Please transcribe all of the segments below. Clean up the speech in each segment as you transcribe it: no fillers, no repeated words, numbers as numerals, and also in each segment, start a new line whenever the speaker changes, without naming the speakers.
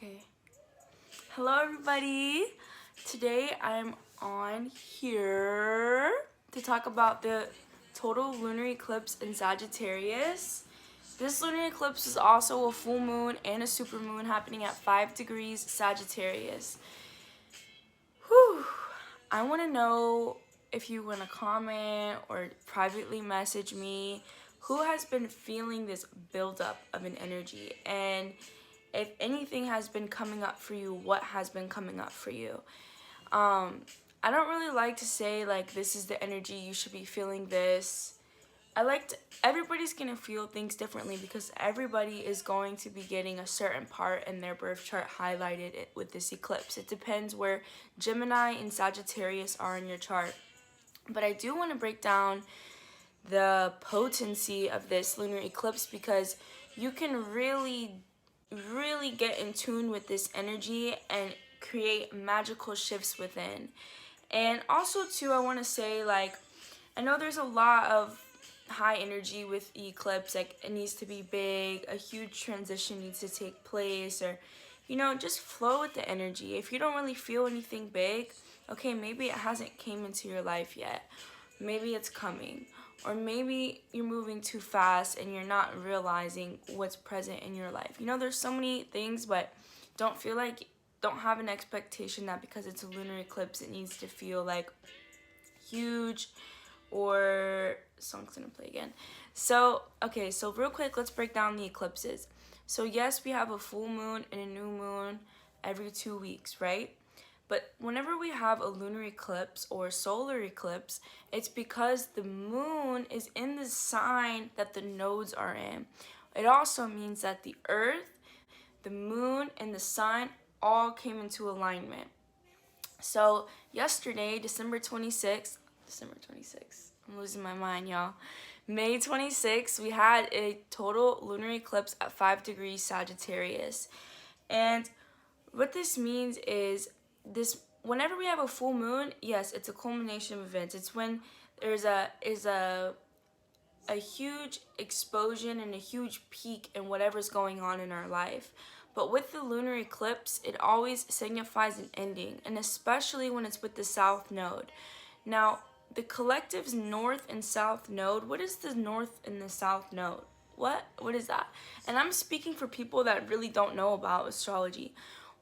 Okay. Hello everybody. Today I'm on here to talk about the total lunar eclipse in Sagittarius. This lunar eclipse is also a full moon and a supermoon happening at 5 degrees Sagittarius. Whew. I want to know if you want to comment or privately message me who has been feeling this buildup of an energy, and if anything has been coming up for you, what has been coming up for you. I don't really like to say like this is the energy, you should be feeling this. Everybody's gonna feel things differently because everybody is going to be getting a certain part in their birth chart highlighted with this eclipse. It depends where Gemini and Sagittarius are in your chart. But I do want to break down the potency of this lunar eclipse because you can really get in tune with this energy and create magical shifts within. And also too, I want to say, like, I know there's a lot of high energy with the eclipse, like it needs to be big, a huge transition needs to take place, or just flow with the energy. If you don't really feel anything big, okay, maybe it hasn't came into your life yet. Maybe it's coming. Or maybe you're moving too fast and you're not realizing what's present in your life. There's so many things, but don't have an expectation that because it's a lunar eclipse it needs to feel like huge, or song's gonna play again. So real quick, let's break down the eclipses. So yes, we have a full moon and a new moon every 2 weeks, right? But whenever we have a lunar eclipse or solar eclipse, it's because the moon is in the sign that the nodes are in. It also means that the earth, the moon, and the sun all came into alignment. So yesterday, December 26th, I'm losing my mind, y'all. May 26th, we had a total lunar eclipse at 5 degrees Sagittarius. And what this means is whenever we have a full moon, yes, it's a culmination of events. It's when there's a huge explosion and a huge peak in whatever's going on in our life. But with the lunar eclipse, it always signifies an ending, and especially when it's with the south node. Now, the collective's north and south node, what is the north and the south node? What is that? And I'm speaking for people that really don't know about astrology.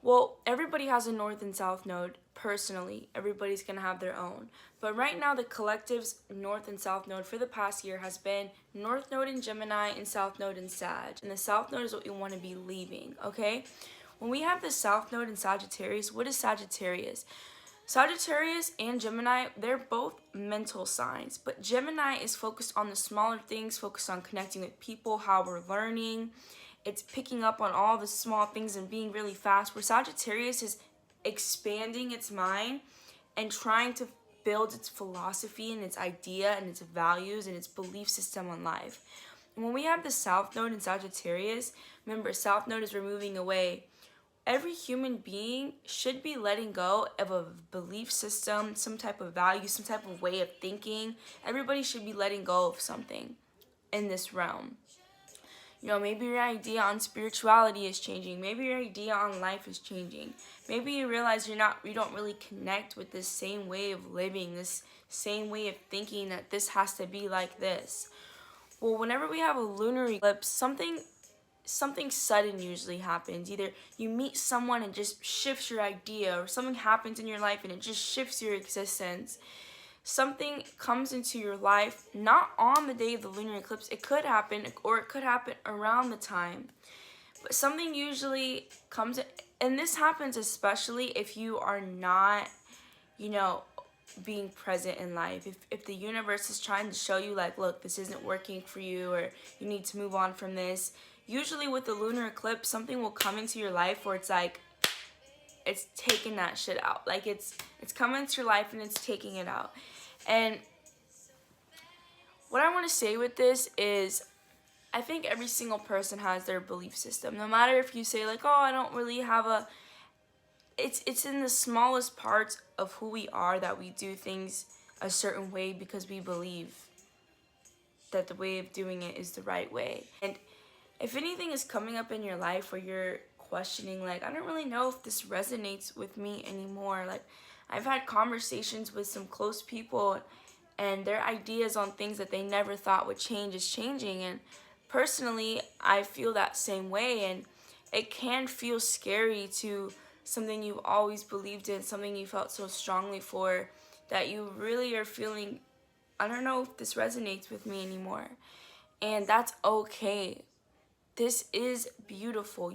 Well, everybody has a north and south node. Personally, everybody's going to have their own. But right now, the collective's north and south node for the past year has been north node in Gemini and south node in Sag. And the south node is what you want to be leaving, okay? When we have the south node in Sagittarius, what is Sagittarius? Sagittarius and Gemini, they're both mental signs. But Gemini is focused on the smaller things, focused on connecting with people, how we're learning. It's picking up on all the small things and being really fast, where Sagittarius is expanding its mind and trying to build its philosophy and its idea and its values and its belief system on life. And when we have the South Node in Sagittarius, remember, South Node is removing away. Every human being should be letting go of a belief system, some type of value, some type of way of thinking. Everybody should be letting go of something in this realm. Maybe your idea on spirituality is changing. Maybe your idea on life is changing. Maybe you realize you don't really connect with this same way of living, this same way of thinking, that this has to be like this. Well, whenever we have a lunar eclipse, something sudden usually happens. Either you meet someone and just shifts your idea, or something happens in your life and it just shifts your existence. Something comes into your life, not on the day of the lunar eclipse. It could happen, or it could happen around the time. But something usually comes, and this happens especially if you are not, being present in life. If the universe is trying to show you, like, look, this isn't working for you, or you need to move on from this. Usually with the lunar eclipse, something will come into your life where it's like, it's taking that shit out. Like, it's coming into your life and it's taking it out. And what I want to say with this is, I think every single person has their belief system. No matter if you say, like, oh, I don't really have a... It's in the smallest parts of who we are that we do things a certain way because we believe that the way of doing it is the right way. And if anything is coming up in your life where you're questioning, like, I don't really know if this resonates with me anymore. Like, I've had conversations with some close people, and their ideas on things that they never thought would change is changing. And personally, I feel that same way, and it can feel scary to something you've always believed in, something you felt so strongly for, that you really are feeling, I don't know if this resonates with me anymore. And that's okay. This is beautiful.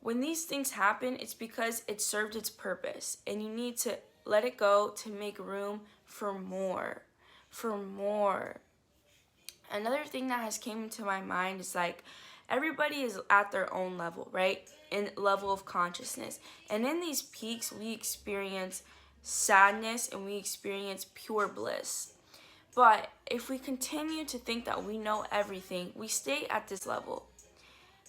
When these things happen, it's because it served its purpose, and you need to let it go to make room for more, for more. Another thing that has came into my mind is like, everybody is at their own level, right? In level of consciousness. And in these peaks, we experience sadness and we experience pure bliss. But if we continue to think that we know everything, we stay at this level.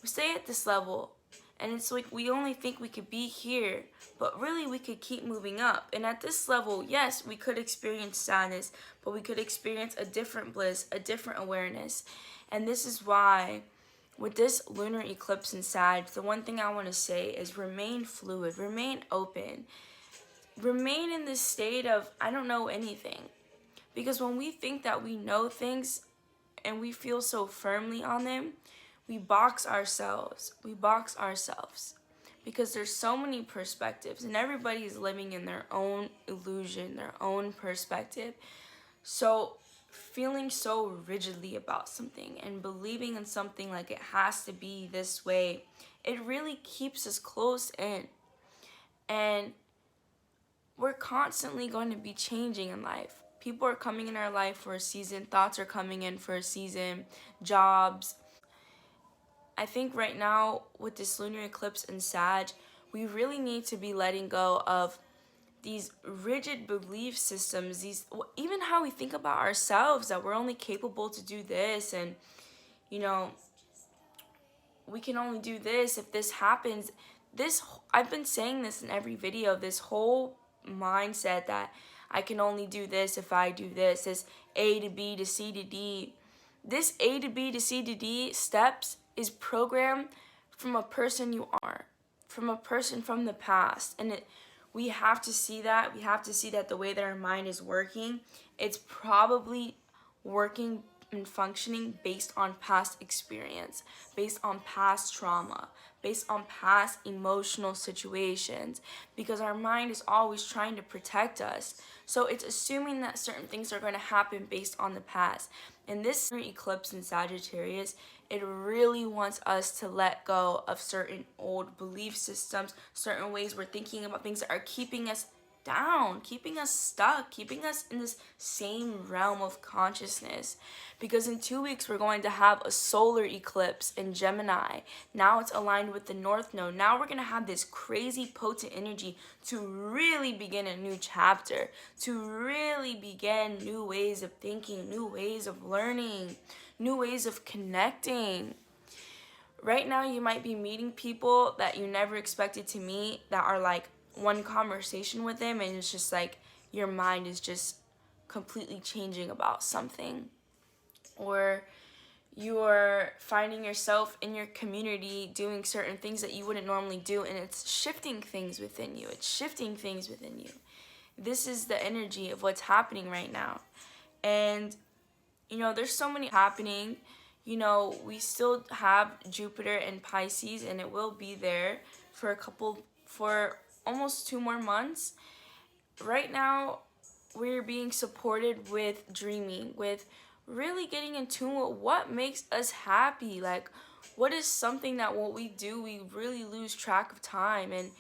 We stay at this level, and it's like we only think we could be here, but really we could keep moving up. And at this level, yes, we could experience sadness, but we could experience a different bliss, a different awareness. And this is why with this lunar eclipse in Sag, the one thing I want to say is remain fluid, remain open, remain in this state of I don't know anything. Because when we think that we know things and we feel so firmly on them, we box ourselves. We box ourselves. Because there's so many perspectives, and everybody is living in their own illusion, their own perspective. So feeling so rigidly about something and believing in something like it has to be this way, it really keeps us closed in. And we're constantly going to be changing in life. People are coming in our life for a season. Thoughts are coming in for a season. Jobs. I think right now with this lunar eclipse in Sag, we really need to be letting go of these rigid belief systems, these even how we think about ourselves, that we're only capable to do this, and we can only do this if this happens. I've been saying this in every video, this whole mindset that I can only do this if I do this A to B to C to D. This A to B to C to D steps is programmed from a person you are, from a person from the past. And we have to see that. We have to see that the way that our mind is working, it's probably working and functioning based on past experience, based on past trauma, based on past emotional situations, because our mind is always trying to protect us. So it's assuming that certain things are going to happen based on the past. And this eclipse in Sagittarius, it really wants us to let go of certain old belief systems, certain ways we're thinking about things that are keeping us down, keeping us stuck, keeping us in this same realm of consciousness. Because in 2 weeks, we're going to have a solar eclipse in Gemini. Now it's aligned with the North Node. Now we're going to have this crazy potent energy to really begin a new chapter, to really begin new ways of thinking, new ways of learning, new ways of connecting. Right now, you might be meeting people that you never expected to meet, that are like one conversation with them, and it's just like your mind is just completely changing about something. Or you're finding yourself in your community doing certain things that you wouldn't normally do, and it's shifting things within you. It's shifting things within you. This is the energy of what's happening right now. And there's so many happening. We still have Jupiter in Pisces, and it will be there for almost 2 more months. Right now, we're being supported with dreaming, with really getting in tune with what makes us happy. Like, what is something that what we do, we really lose track of time. And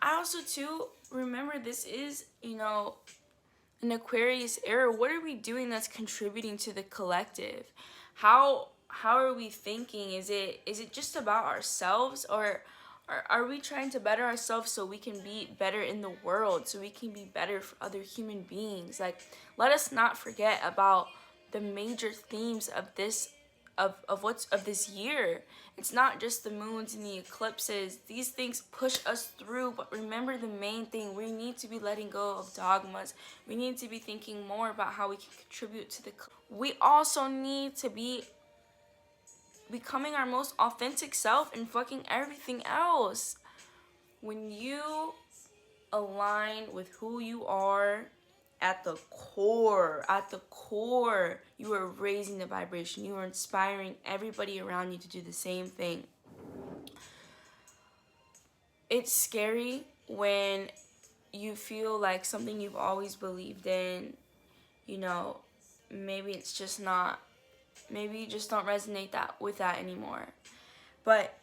I also, too, remember this is, an Aquarius era. What are we doing that's contributing to the collective? How are we thinking? Is it just about ourselves, or are we trying to better ourselves so we can be better in the world, so we can be better for other human beings? Like, let us not forget about the major themes of this year. It's not just the moons and the eclipses. These things push us through, but remember the main thing. We need to be letting go of dogmas. We need to be thinking more about how we can contribute to we also need to be becoming our most authentic self and fucking everything else. When you align with who you are at the core, you are raising the vibration. You are inspiring everybody around you to do the same thing. It's scary when you feel like something you've always believed in, you know, maybe it's just not, maybe you just don't resonate with that anymore. But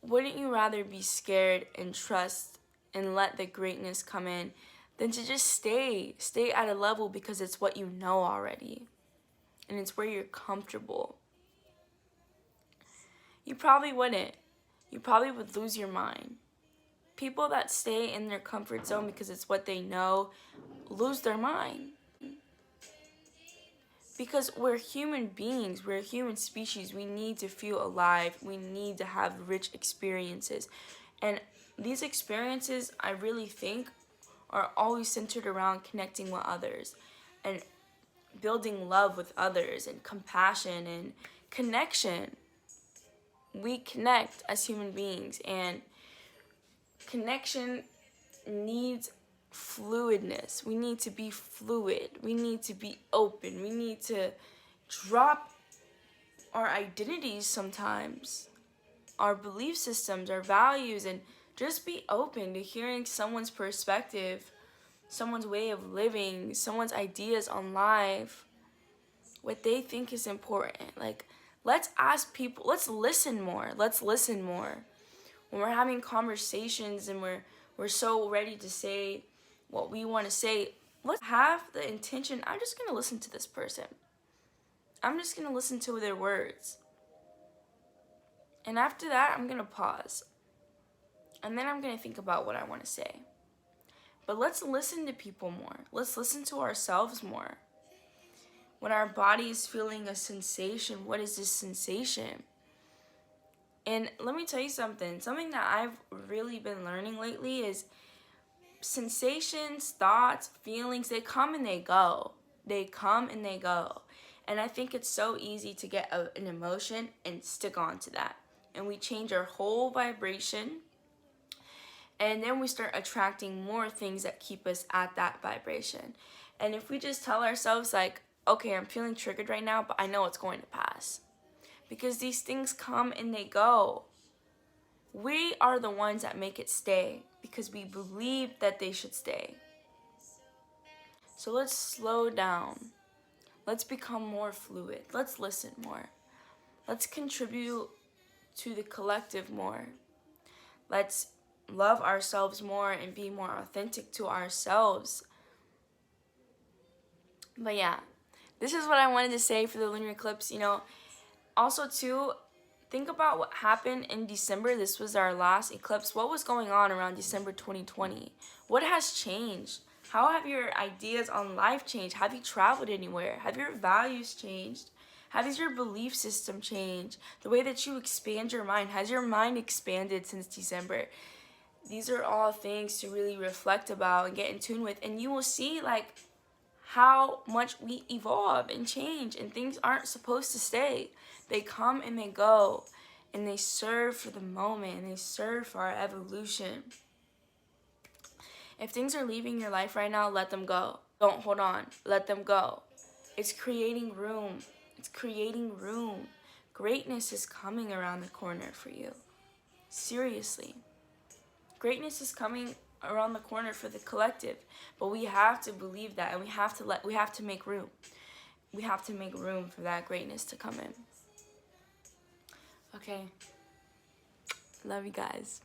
wouldn't you rather be scared and trust and let the greatness come in than to just stay at a level because it's what you know already and it's where you're comfortable? You probably wouldn't. You probably would lose your mind. People that stay in their comfort zone because it's what they know lose their mind. Because we're human beings, we're a human species. We need to feel alive. We need to have rich experiences. And these experiences, I really think, are always centered around connecting with others and building love with others and compassion and connection. We connect as human beings, and connection needs fluidness. We need to be fluid. We need to be open. We need to drop our identities sometimes, our belief systems, our values, and just be open to hearing someone's perspective, someone's way of living, someone's ideas on life, what they think is important. Like, let's ask people, let's listen more. When we're having conversations and we're so ready to say what we want to say, let's have the intention, I'm just going to listen to this person. I'm just going to listen to their words. And after that, I'm going to pause. And then I'm going to think about what I want to say. But let's listen to people more. Let's listen to ourselves more. When our body is feeling a sensation, what is this sensation? And let me tell you something that I've really been learning lately is sensations, thoughts, feelings, they come and they go. And I think it's so easy to get an emotion and stick on to that. And we change our whole vibration. And then we start attracting more things that keep us at that vibration. And if we just tell ourselves like, okay, I'm feeling triggered right now, but I know it's going to pass. Because these things come and they go. We are the ones that make it stay because we believe that they should stay. So let's slow down. Let's become more fluid. Let's listen more. Let's contribute to the collective more. Let's love ourselves more and be more authentic to ourselves. But yeah, this is what I wanted to say for the lunar eclipse. You know, also too, think about what happened in December. This was our last eclipse. What was going on around December 2020? What has changed? How have your ideas on life changed? Have you traveled anywhere? Have your values changed? Has your belief system changed? The way that you expand your mind, has your mind expanded since December? These are all things to really reflect about and get in tune with. And you will see like how much we evolve and change, and things aren't supposed to stay. They come and they go, and they serve for the moment, and they serve for our evolution. If things are leaving your life right now, let them go. Don't hold on. Let them go. It's creating room. Greatness is coming around the corner for you. Seriously. Greatness is coming around the corner for the collective. But we have to believe that, and we have to make room. We have to make room for that greatness to come in. Okay. Love you guys.